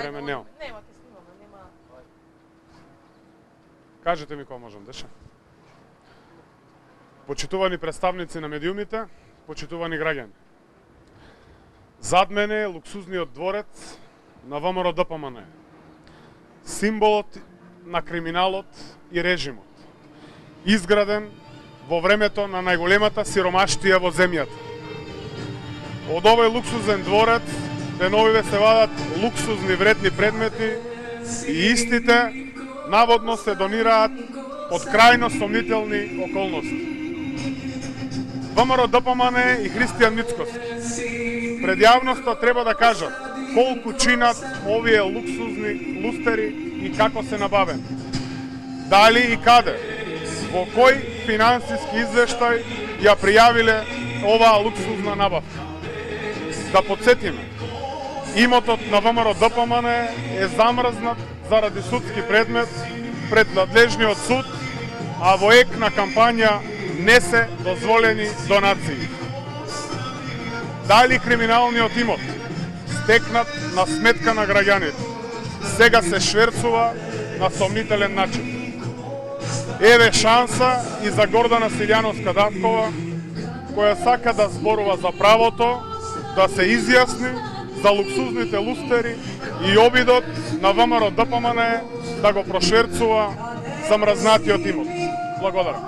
време немам. Нема, те снимаме, нема. Кажете ми кога можам, Деша. Почитувани представници на медиумите, почитувани граѓани. Зад мене е луксузниот дворец на ВМРО ДПМН. Символот на криминалот и режимот. Изграден во времето на најголемата сиромаштија во земјата. Од овој луксузен дворец деновиве се вадат луксузни вредни предмети и истите наводно се донираат под крајно сомнителни околности. ВМРО ДПМН и Христијан Мицкоски пред јавноста треба да кажат колку чинат овие луксузни лустери и како се набавени. Дали и каде, во кој финансиски извештај ја пријавиле оваа луксузна набавка. Да подсетиме, имотот на ВМРО ДПМН е замрзнат заради судски предмет пред надлежниот суд, а во ек на кампања не се дозволени донации. Дали криминалниот имот, стекнат на сметка на граѓаните, сега се шверцува на сомнителен начин. Еве шанса и за Гордана Силјановска-Даткова, која сака да зборува за правото, да се изјасни за луксузните лустери и обидот на ВМРО ДПМН да го прошверцува замрзнатиот имот. Благодарам.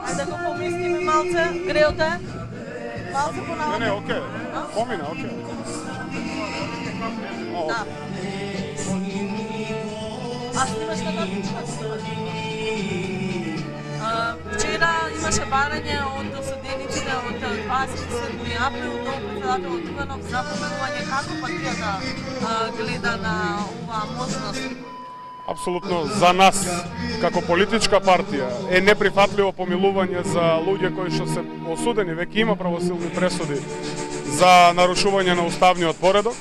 Ајде да го поместиме малце, греоте. Малце понавамо. Не, окей. Помина, окей. Да. А снимаш на табличка? Вчера имаше барање од осудениците од 27 април до председателот Иванов за помилување. Како партијата гледа на оваа можност? Апсолутно за нас, како политичка партија, е неприфатливо помилување за луѓе кои што се осудени, веќе има правосилни пресуди за нарушување на уставниот поредок.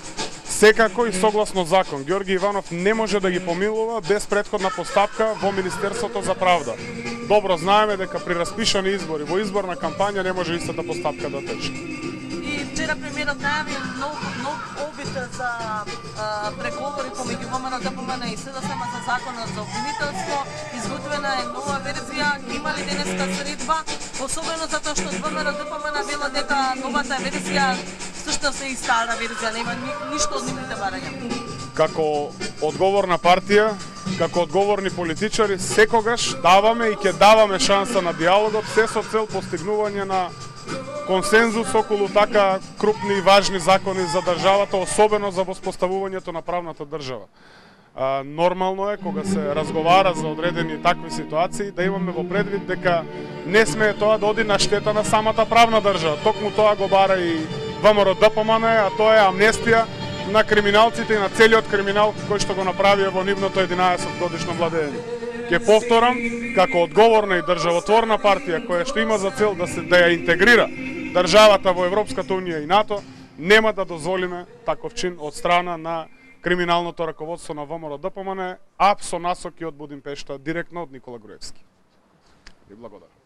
Секако и согласно закон, Ѓорги Иванов не може да ги помилува без претходна постапка во Министерството за правда. Добро знаеме дека при распишани избори, во изборна кампања не може истата постапка да тече. И вчера премиерот најави нов обид за преговори помеѓу ВМРО ДПМН и СДСМ за законот за обвинителство. Изготвена е нова верзија. Има ли денеска средба? Особено затоа што ВМРО ДПМН вела дека новата верзија всушност е и стара верзија, нема ништо од нивните барања. Како одговорна партија, како одговорни политичари, секогаш даваме и ќе даваме шанса на диалогот, се со цел постигнување на консензус околу така крупни и важни закони за државата, особено за воспоставувањето на правната држава. Нормално е, кога се разговара за одредени такви ситуации, да имаме во предвид дека не смее тоа да оди на штета на самата правна држава. Токму тоа го бара и ВМРО ДПМН, а тоа е амнестија на криминалците и на целиот криминал кој што го направија во нивното 11 годишно владење. Ке повторам, како одговорна и државотворна партија која што има за цел да ја интегрира државата во Европската унија и НАТО, нема да дозволиме таков чин од страна на криминалното раководство на ВМРО ДПМН, а со насоки од Будимпешта, директно од Никола Груевски. Ви благодарам.